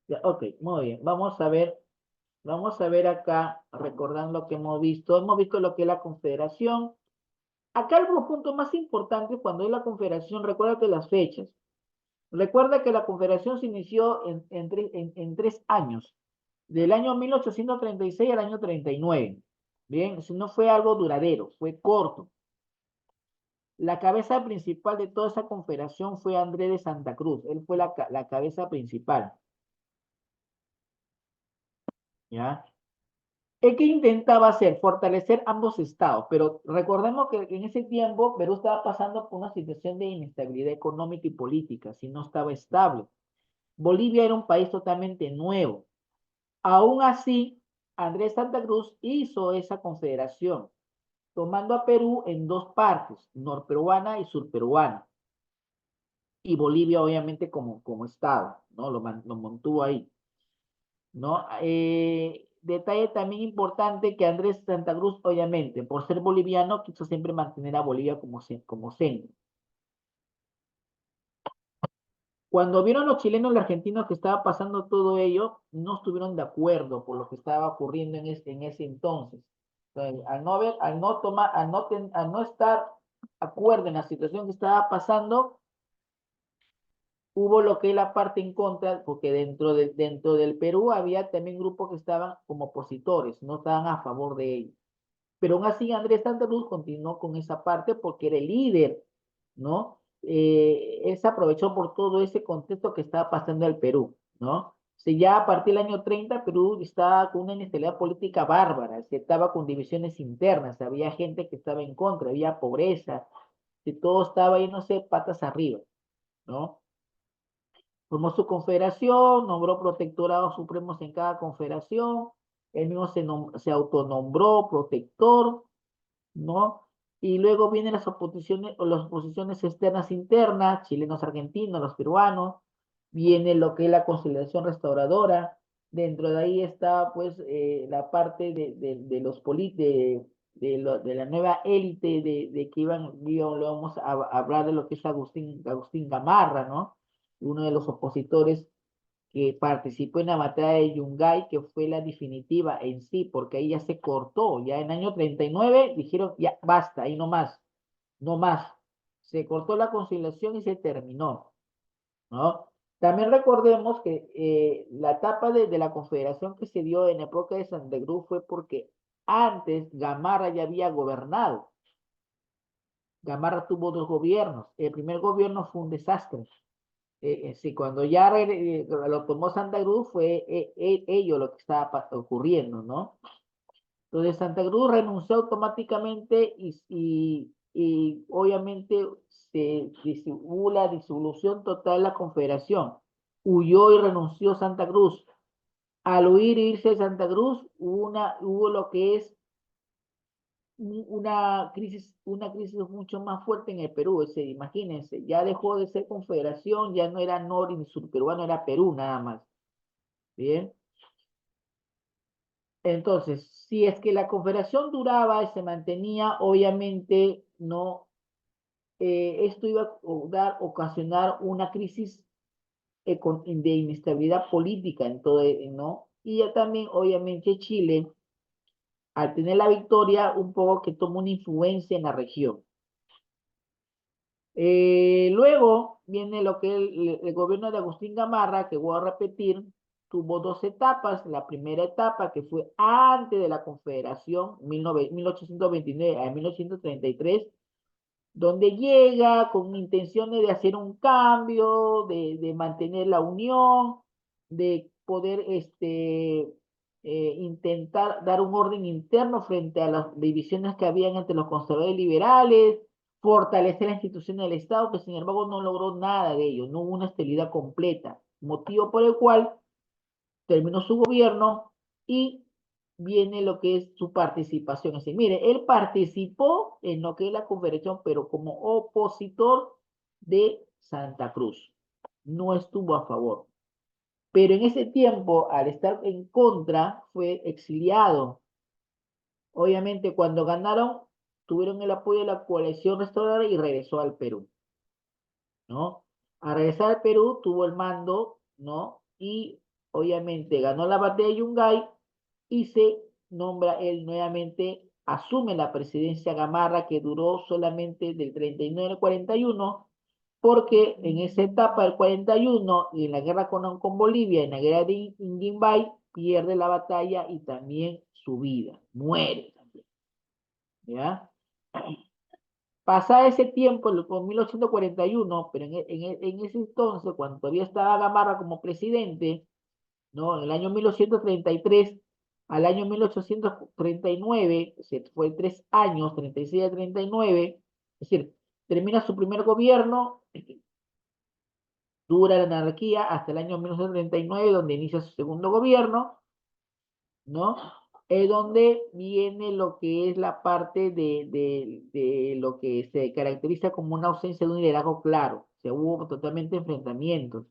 [SPEAKER 1] Ya, ok, muy bien. Vamos a ver acá, recordando lo que hemos visto lo que es la confederación. Acá el punto más importante cuando es la confederación, recuerda que las fechas. Recuerda que la confederación se inició en 3 años, del año 1836 al año 39. Bien, eso no fue algo duradero, fue corto. La cabeza principal de toda esa confederación fue Andrés de Santa Cruz, él fue la cabeza principal, ¿ya? ¿El que intentaba hacer? Fortalecer ambos estados, pero recordemos que en ese tiempo Perú estaba pasando por una situación de inestabilidad económica y política, si no estaba estable. Bolivia era un país totalmente nuevo. Aún así, Andrés Santa Cruz hizo esa confederación, tomando a Perú en dos partes, norperuana y surperuana, y Bolivia obviamente como estado, ¿no? Lo mantuvo ahí, ¿no? Detalle también importante que Andrés Santa Cruz, obviamente, por ser boliviano, quiso siempre mantener a Bolivia como centro. Cuando vieron los chilenos y los argentinos que estaba pasando todo ello, no estuvieron de acuerdo por lo que estaba ocurriendo en ese entonces. Entonces, al no estar de acuerdo en la situación que estaba pasando, hubo lo que es la parte en contra, porque dentro del Perú había también grupos que estaban como opositores, no estaban a favor de ellos. Pero aún así Andrés Santa Cruz continuó con esa parte porque era el líder, ¿no? Él se aprovechó por todo ese contexto que estaba pasando en el Perú, ¿no? Si ya a partir del año 30 Perú estaba con una inestabilidad política bárbara, se estaba con divisiones internas, había gente que estaba en contra, había pobreza, y todo estaba ahí, no sé, patas arriba, ¿no? Formó su confederación, nombró protectorados supremos en cada confederación, él mismo se autonombró protector, ¿no? Y luego vienen las oposiciones externas internas, chilenos, argentinos, los peruanos, viene lo que es la conciliación restauradora, dentro de ahí está pues la parte de los de la nueva élite de que lo vamos a hablar de lo que es Agustín Gamarra, ¿no? Uno de los opositores que participó en la batalla de Yungay, que fue la definitiva en sí, porque ahí ya se cortó, ya en el año 39 dijeron, ya basta, ahí no más, no más. Se cortó la conciliación y se terminó, ¿no? También recordemos que la etapa de la confederación que se dio en época de Santa Cruz fue porque antes Gamarra ya había gobernado, Gamarra tuvo dos gobiernos. El primer gobierno fue un desastre. Sí, cuando ya lo tomó Santa Cruz fue ello lo que estaba ocurriendo, ¿no? Entonces Santa Cruz renunció automáticamente y obviamente hubo la disolución total de la Confederación. Huyó y renunció Santa Cruz. Al huir e irse de Santa Cruz, hubo lo que es una crisis mucho más fuerte en el Perú. Imagínense, ya dejó de ser confederación, ya no era nor ni sur peruano, era Perú nada más. Bien. Entonces, si es que la confederación duraba y se mantenía, obviamente no, esto iba a ocasionar una crisis de inestabilidad política en todo, ¿no? Y ya también, obviamente, Chile, al tener la victoria, un poco que toma una influencia en la región. Luego viene lo que es el gobierno de Agustín Gamarra, que voy a repetir, tuvo dos etapas. La primera etapa, que fue antes de la Confederación, 1829 a 1833, donde llega con intenciones de hacer un cambio, de mantener la unión, de poder intentar dar un orden interno frente a las divisiones que habían entre los conservadores y liberales, fortalecer la institución del Estado, que sin embargo no logró nada de ello, no hubo una estabilidad completa, motivo por el cual terminó su gobierno y viene lo que es su participación. Es decir, mire, él participó en lo que es la conferencia, pero como opositor de Santa Cruz. No estuvo a favor. Pero en ese tiempo, al estar en contra, fue exiliado. Obviamente, cuando ganaron, tuvieron el apoyo de la coalición restauradora y regresó al Perú, ¿no? Al regresar al Perú, tuvo el mando, ¿no? Y obviamente ganó la batalla de Yungay y se nombra él nuevamente, asume la presidencia Gamarra, que duró solamente del 39 al 41, porque en esa etapa del 41 y en la guerra con Bolivia, en la guerra de Inguimbay, pierde la batalla y también su vida, muere también, ¿ya? Pasado ese tiempo, con 1841, pero en ese entonces, cuando todavía estaba Gamarra como presidente, ¿no? En el año 1833 al año 1839, se fue 3 años, 36 a 39, es decir, termina su primer gobierno, dura la anarquía hasta el año 1939, donde inicia su segundo gobierno, ¿no? Es donde viene lo que es la parte de lo que se caracteriza como una ausencia de un liderazgo claro. Se hubo totalmente enfrentamientos.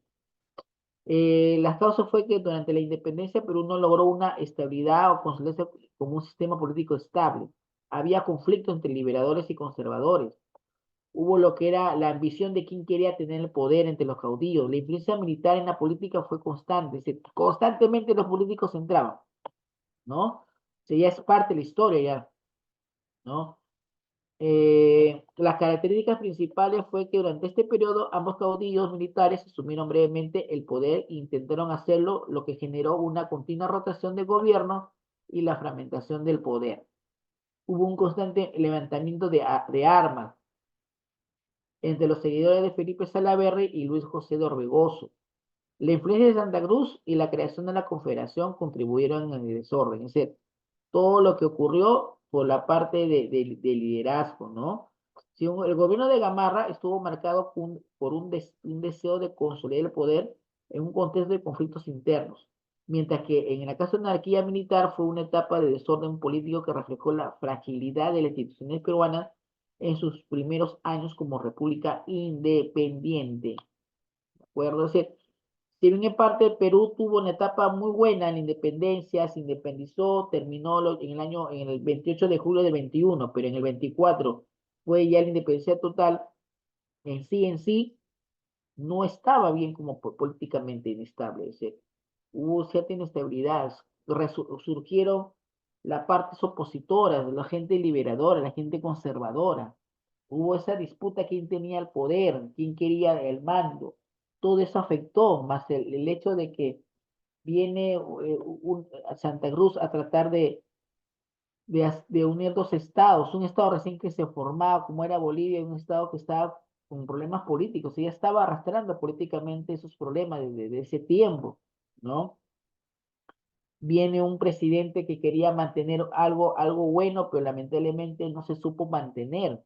[SPEAKER 1] Las causas fue que durante la independencia Perú no logró una estabilidad o consolidarse como un sistema político estable. Había conflictos entre liberadores y conservadores. Hubo lo que era la ambición de quien quería tener el poder entre los caudillos. La influencia militar en la política fue constante. Constantemente los políticos entraban, ¿no? O sea, ya es parte de la historia ya, ¿no? Las características principales fue que durante este periodo ambos caudillos militares asumieron brevemente el poder e intentaron hacerlo, lo que generó una continua rotación de gobierno y la fragmentación del poder. Hubo un constante levantamiento de armas entre los seguidores de Felipe Salaverry y Luis José de Orbegoso. La influencia de Santa Cruz y la creación de la Confederación contribuyeron en el desorden, es decir, todo lo que ocurrió por la parte de liderazgo, ¿no? Si el gobierno de Gamarra estuvo marcado por un deseo de consolidar el poder en un contexto de conflictos internos, mientras que en el caso de la anarquía militar fue una etapa de desorden político que reflejó la fragilidad de las instituciones peruanas en sus primeros años como república independiente. ¿De acuerdo? Es decir, si bien en parte Perú tuvo una etapa muy buena en la independencia, se independizó, terminó en el 28 de julio del 21, pero en el 24 fue ya la independencia total, en sí, no estaba bien como políticamente inestable. Es decir, hubo cierta inestabilidad, surgieron las partes opositoras, la gente liberadora, la gente conservadora. Hubo esa disputa quién tenía el poder, quién quería el mando. Todo eso afectó, más el hecho de que viene Santa Cruz a tratar de unir dos estados, un estado recién que se formaba, como era Bolivia, un estado que estaba con problemas políticos, y ya estaba arrastrando políticamente esos problemas de ese tiempo, ¿no? Viene un presidente que quería mantener algo bueno, pero lamentablemente no se supo mantener,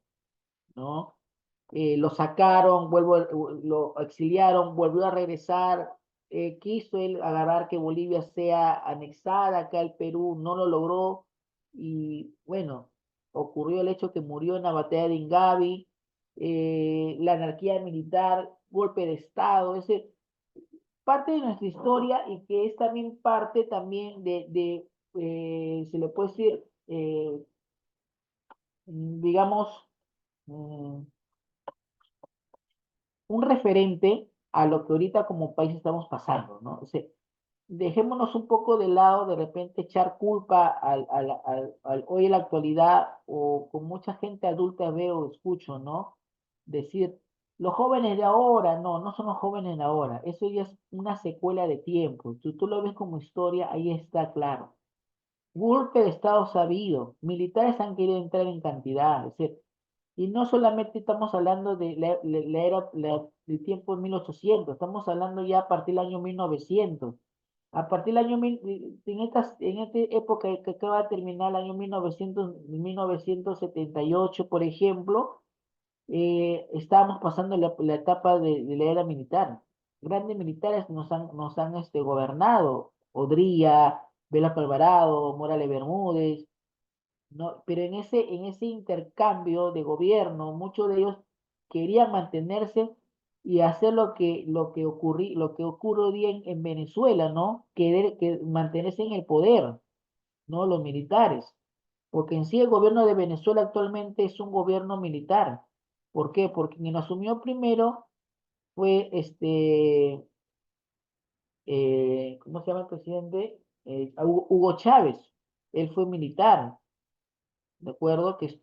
[SPEAKER 1] ¿no? Lo sacaron, lo exiliaron, volvió a regresar, quiso él agarrar que Bolivia sea anexada acá al Perú, no lo logró, y bueno, ocurrió el hecho que murió en la batalla de Ingavi, la anarquía militar, golpe de Estado, ese parte de nuestra historia y que es también parte también se le puede decir, digamos, mm, un referente a lo que ahorita como país estamos pasando, ¿no? O sea, dejémonos un poco de lado de repente echar culpa hoy en la actualidad o con mucha gente adulta veo o escucho, ¿no? Decir, los jóvenes de ahora, no, no son los jóvenes de ahora, eso ya es una secuela de tiempo, tú lo ves como historia, ahí está claro. Golpe de Estado sabido, militares han querido entrar en cantidad, es decir, y no solamente estamos hablando de del tiempo de 1800, estamos hablando ya a partir del año 1900. A partir del año, en esta época que acaba de terminar el año 1978, por ejemplo, estábamos pasando la etapa de la era militar. Grandes militares nos han gobernado, Odría, Velasco Alvarado, Morales Bermúdez, ¿no? Pero en ese intercambio de gobierno, muchos de ellos querían mantenerse y hacer lo que ocurre hoy día en Venezuela, ¿no? Que mantenerse en el poder, ¿no? Los militares. Porque en sí el gobierno de Venezuela actualmente es un gobierno militar. ¿Por qué? Porque quien asumió primero fue ¿cómo se llama el presidente? Hugo Chávez. Él fue militar. ¿De acuerdo? Que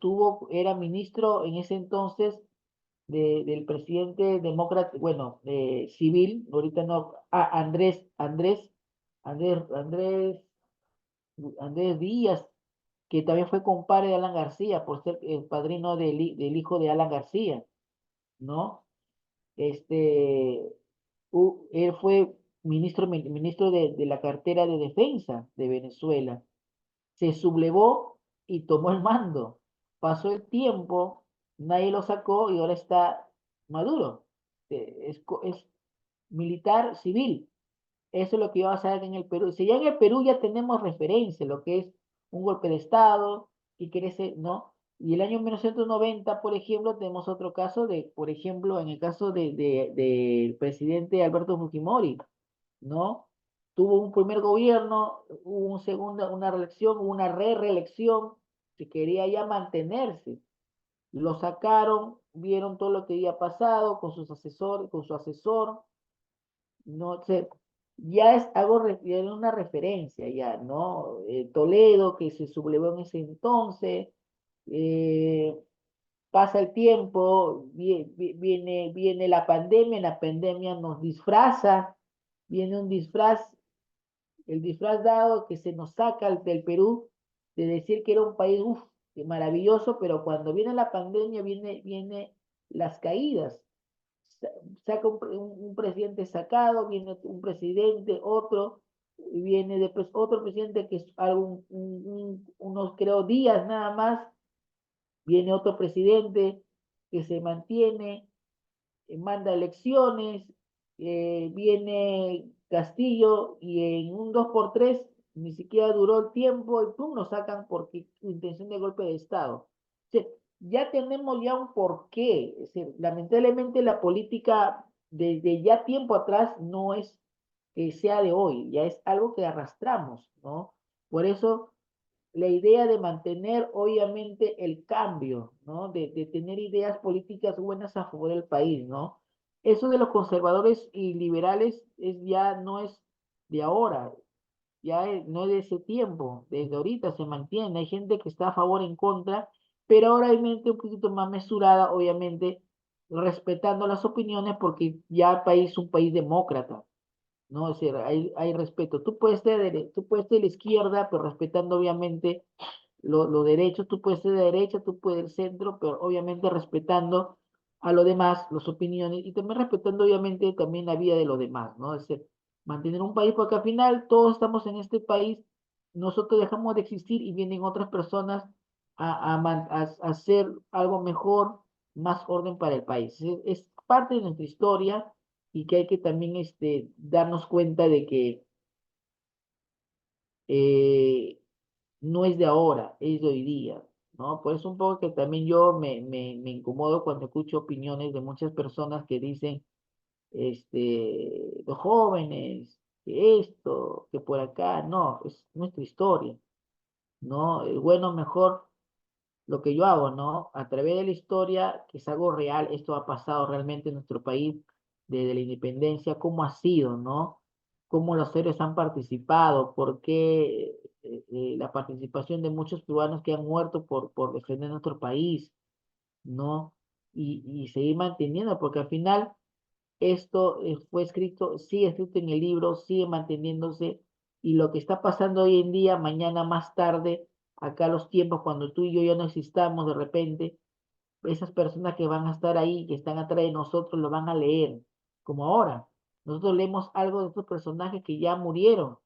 [SPEAKER 1] era ministro en ese entonces del presidente demócrata, bueno, civil, ahorita no, Andrés, Andrés, Andrés Díaz, que también fue compadre de Alan García, por ser el padrino del hijo de Alan García, ¿no? Este, él fue ministro de la cartera de defensa de Venezuela, se sublevó y tomó el mando. Pasó el tiempo, nadie lo sacó y ahora está Maduro. Es militar civil. Eso es lo que iba a pasar en el Perú. Si ya en el Perú ya tenemos referencia, lo que es un golpe de Estado y crece, ¿no? Y el año 1990, por ejemplo, tenemos otro caso por ejemplo, en el caso del presidente Alberto Fujimori, ¿no? Tuvo un primer gobierno, hubo una reelección, hubo una reelección, se quería ya mantenerse. Lo sacaron, vieron todo lo que había pasado con sus asesores, con su asesor, no sé, ya es algo, ya era una referencia ya, ¿no? Toledo, que se sublevó en ese entonces, eh, pasa el tiempo, viene la pandemia, nos disfraza, viene un disfraz, el disfraz dado que se nos saca del Perú de decir que era un país, uf, maravilloso, pero cuando viene la pandemia, viene las caídas. Sa- Saca un presidente sacado, viene un presidente, otro, y viene después otro presidente que es unos, creo, días nada más, viene otro presidente que se mantiene, manda elecciones, viene Castillo y en un 2x3 ni siquiera duró el tiempo y pum, nos sacan porque intención de golpe de Estado. O sea, ya tenemos ya un porqué. Es decir, lamentablemente la política desde ya tiempo atrás no es que sea de hoy, ya es algo que arrastramos, ¿no? Por eso la idea de mantener obviamente el cambio, ¿no? De tener ideas políticas buenas a favor del país, ¿no? Eso de los conservadores y liberales ya no es de ahora, no es de ese tiempo, desde ahorita se mantiene, hay gente que está a favor, en contra, pero ahora hay mente un poquito más mesurada, obviamente, respetando las opiniones porque ya el país es un país demócrata, ¿no? Es decir, hay respeto. Tú puedes ser de la izquierda, pero respetando obviamente los derechos, tú puedes ser de derecha, tú puedes ser centro, pero obviamente respetando a los demás, las opiniones, y también respetando obviamente también la vida de los demás, ¿no? Es decir, mantener un país, porque al final todos estamos en este país, nosotros dejamos de existir y vienen otras personas a hacer algo mejor, más orden para el país. Es parte de nuestra historia y que hay que también darnos cuenta de que eh, no es de ahora, es de hoy día, ¿no? Por eso un poco que también yo me incomodo cuando escucho opiniones de muchas personas que dicen, los jóvenes, que esto, que por acá, no, es nuestra historia, ¿no? Bueno, mejor lo que yo hago, ¿no? A través de la historia, que es algo real, esto ha pasado realmente en nuestro país desde la independencia, cómo ha sido, ¿no? Cómo los héroes han participado, por qué la participación de muchos peruanos que han muerto por defender nuestro país, ¿no? Y seguir manteniendo, porque al final esto fue escrito, sigue escrito en el libro, sigue manteniéndose, y lo que está pasando hoy en día, mañana más tarde, acá los tiempos, cuando tú y yo ya no existamos de repente, esas personas que van a estar ahí, que están atrás de nosotros, lo van a leer, como ahora. Nosotros leemos algo de estos personajes que ya murieron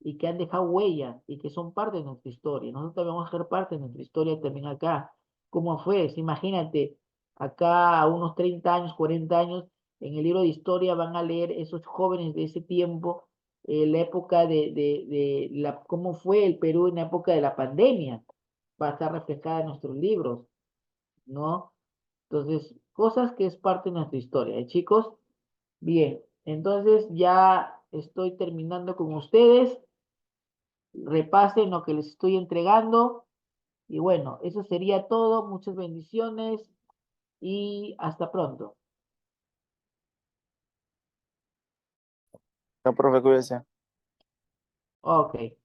[SPEAKER 1] y que han dejado huella y que son parte de nuestra historia. Nosotros también vamos a ser parte de nuestra historia también acá. ¿Cómo fue? Imagínate, acá a unos 30 años, 40 años, en el libro de historia van a leer esos jóvenes de ese tiempo, la época cómo fue el Perú en la época de la pandemia. Va a estar reflejada en nuestros libros, ¿no? Entonces, cosas que es parte de nuestra historia, ¿eh, chicos? Bien, entonces ya estoy terminando con ustedes. Repasen lo que les estoy entregando. Y bueno, eso sería todo. Muchas bendiciones y hasta pronto.
[SPEAKER 4] No, profe, cuídese.
[SPEAKER 1] Ok.